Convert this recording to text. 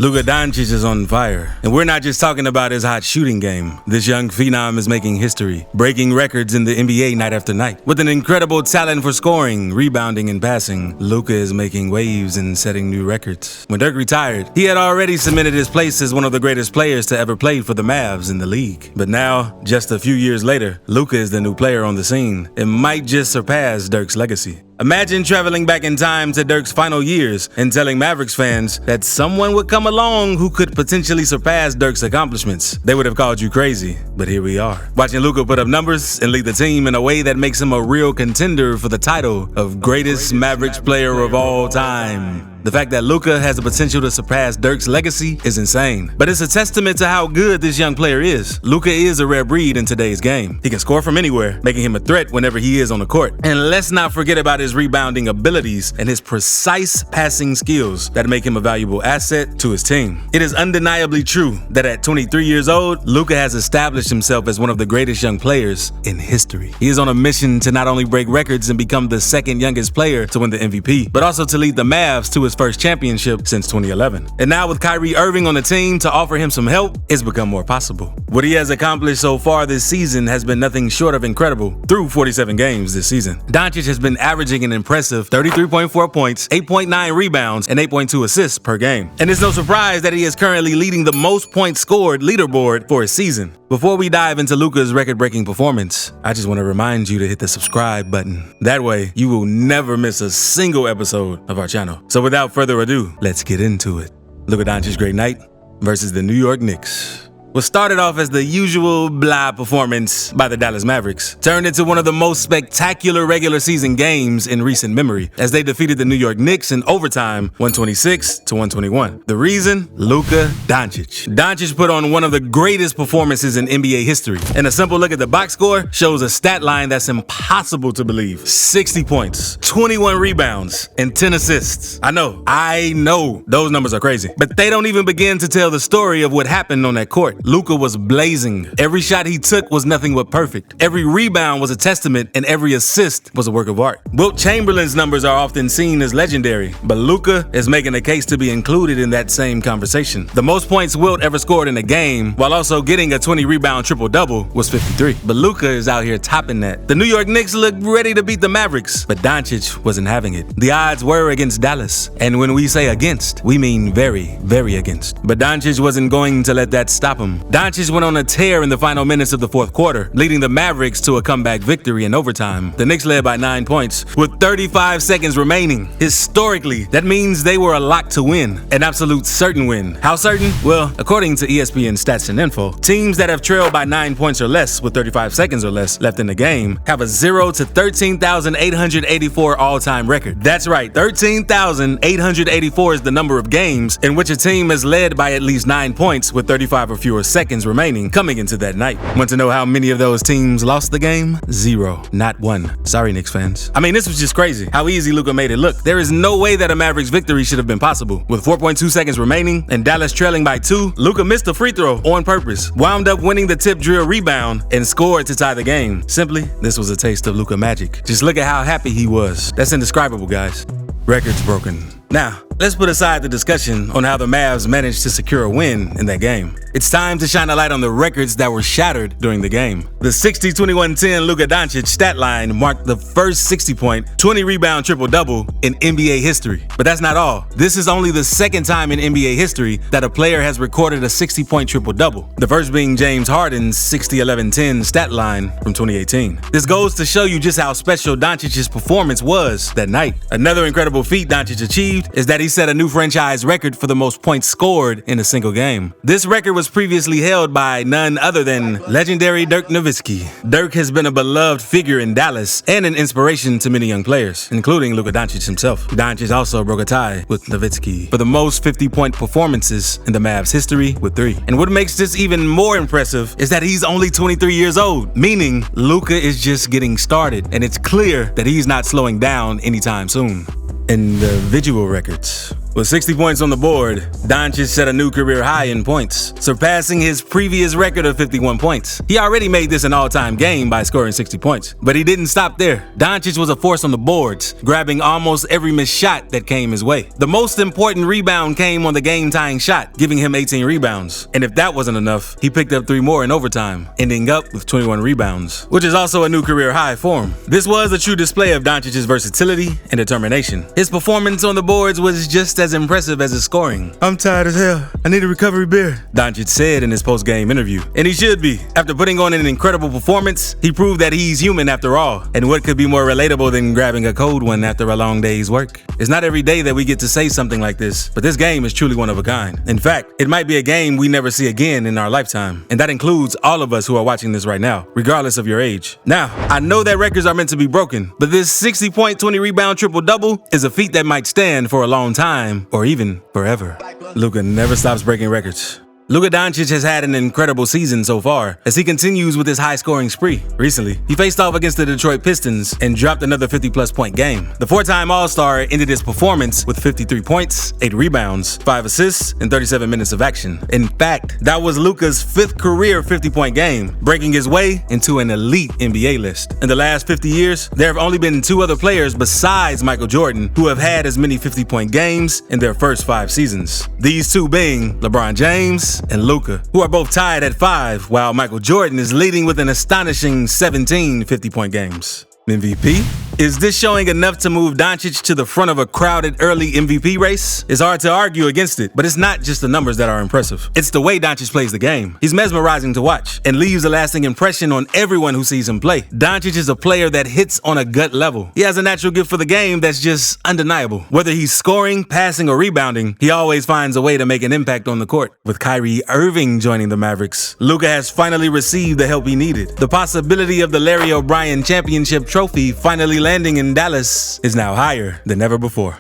Luka Doncic is on fire. And we're not just talking about his hot shooting game. This young phenom is making history, breaking records in the NBA night after night. With an incredible talent for scoring, rebounding, and passing, Luka is making waves and setting new records. When Dirk retired, he had already cemented his place as one of the greatest players to ever play for the Mavs in the league. But now, just a few years later, Luka is the new player on the scene and might just surpass Dirk's legacy. Imagine traveling back in time to Dirk's final years and telling Mavericks fans that someone would come along who could potentially surpass Dirk's accomplishments. They would have called you crazy, but here we are. Watching Luka put up numbers and lead the team in a way that makes him a real contender for the title of greatest Mavericks player of all time. The fact that Luka has the potential to surpass Dirk's legacy is insane, but it's a testament to how good this young player is. Luka is a rare breed in today's game. He can score from anywhere, making him a threat whenever he is on the court. And let's not forget about his rebounding abilities and his precise passing skills that make him a valuable asset to his team. It is undeniably true that at 23 years old, Luka has established himself as one of the greatest young players in history. He is on a mission to not only break records and become the second youngest player to win the MVP, but also to lead the Mavs to his first championship since 2011. And now with Kyrie Irving on the team to offer him some help, it's become more possible. What he has accomplished so far this season has been nothing short of incredible through 47 games this season. Doncic has been averaging an impressive 33.4 points, 8.9 rebounds, and 8.2 assists per game. And it's no surprise that he is currently leading the most points scored leaderboard for a season. Before we dive into Luka's record-breaking performance, I just want to remind you to hit the subscribe button. That way, you will never miss a single episode of our channel. So without further ado, let's get into it. Luka Doncic's great night versus the New York Knicks. What started off as the usual blah performance by the Dallas Mavericks turned into one of the most spectacular regular season games in recent memory as they defeated the New York Knicks in overtime 126-121. The reason? Luka Doncic. Doncic put on one of the greatest performances in NBA history, and a simple look at the box score shows a stat line that's impossible to believe. 60 points, 21 rebounds, and 10 assists. I know, those numbers are crazy, but they don't even begin to tell the story of what happened on that court. Luka was blazing. Every shot he took was nothing but perfect. Every rebound was a testament, and every assist was a work of art. Wilt Chamberlain's numbers are often seen as legendary, but Luka is making a case to be included in that same conversation. The most points Wilt ever scored in a game, while also getting a 20-rebound triple-double, was 53. But Luka is out here topping that. The New York Knicks looked ready to beat the Mavericks, but Doncic wasn't having it. The odds were against Dallas, and when we say against, we mean very, very against. But Doncic wasn't going to let that stop him. Doncic went on a tear in the final minutes of the fourth quarter, leading the Mavericks to a comeback victory in overtime. The Knicks led by 9 points with 35 seconds remaining. Historically, that means they were a lock to win, an absolute certain win. How certain? Well, according to ESPN Stats and Info, teams that have trailed by 9 points or less with 35 seconds or less left in the game have a 0 to 13,884 all-time record. That's right, 13,884 is the number of games in which a team has led by at least 9 points with 35 or fewer seconds remaining coming into that night. Want to know how many of those teams lost the game? 0, not 1. Sorry, Knicks fans. I mean, this was just crazy how easy Luka made it look. There is no way that a Mavericks victory should have been possible. With 4.2 seconds remaining and Dallas trailing by 2, Luka missed a free throw on purpose, wound up winning the tip drill rebound, and scored to tie the game. Simply, this was a taste of Luka magic. Just look at how happy he was. That's indescribable, guys. Records broken. Now, let's put aside the discussion on how the Mavs managed to secure a win in that game. It's time to shine a light on the records that were shattered during the game. The 60-21-10 Luka Doncic stat line marked the first 60-point, 20-rebound triple-double in NBA history. But that's not all. This is only the second time in NBA history that a player has recorded a 60-point triple-double. The first being James Harden's 60-11-10 stat line from 2018. This goes to show you just how special Doncic's performance was that night. Another incredible feat Doncic achieved is that he set a new franchise record for the most points scored in a single game. This record was previously held by none other than legendary Dirk Nowitzki. Dirk has been a beloved figure in Dallas and an inspiration to many young players, including Luka Doncic himself. Doncic also broke a tie with Nowitzki for the most 50-point performances in the Mavs history with 3. And what makes this even more impressive is that he's only 23 years old, meaning Luka is just getting started, and it's clear that he's not slowing down anytime soon. Individual records. With 60 points on the board, Doncic set a new career high in points, surpassing his previous record of 51 points. He already made this an all-time game by scoring 60 points, but he didn't stop there. Doncic was a force on the boards, grabbing almost every missed shot that came his way. The most important rebound came on the game-tying shot, giving him 18 rebounds. And if that wasn't enough, he picked up 3 more in overtime, ending up with 21 rebounds, which is also a new career high for him. This was a true display of Doncic's versatility and determination. His performance on the boards was just as impressive as his scoring. "I'm tired as hell. I need a recovery beer," Doncic said in his post-game interview. And he should be. After putting on an incredible performance, he proved that he's human after all. And what could be more relatable than grabbing a cold one after a long day's work? It's not every day that we get to say something like this, but this game is truly one of a kind. In fact, it might be a game we never see again in our lifetime. And that includes all of us who are watching this right now, regardless of your age. Now, I know that records are meant to be broken, but this 60-point, 20-rebound triple-double is a feat that might stand for a long time, or even forever. Luka never stops breaking records. Luka Doncic has had an incredible season so far as he continues with his high-scoring spree. Recently, he faced off against the Detroit Pistons and dropped another 50-plus point game. The 4-time All-Star ended his performance with 53 points, 8 rebounds, 5 assists, and 37 minutes of action. In fact, that was Luka's 5th career 50-point game, breaking his way into an elite NBA list. In the last 50 years, there have only been 2 other players besides Michael Jordan who have had as many 50-point games in their first 5 seasons. These 2 being LeBron James and Luka, who are both tied at 5, while Michael Jordan is leading with an astonishing 17 50-point games. MVP? Is this showing enough to move Doncic to the front of a crowded early MVP race? It's hard to argue against it, but it's not just the numbers that are impressive. It's the way Doncic plays the game. He's mesmerizing to watch and leaves a lasting impression on everyone who sees him play. Doncic is a player that hits on a gut level. He has a natural gift for the game that's just undeniable. Whether he's scoring, passing, or rebounding, he always finds a way to make an impact on the court. With Kyrie Irving joining the Mavericks, Luka has finally received the help he needed. The possibility of the Larry O'Brien championship trophy finally landing in Dallas is now higher than ever before.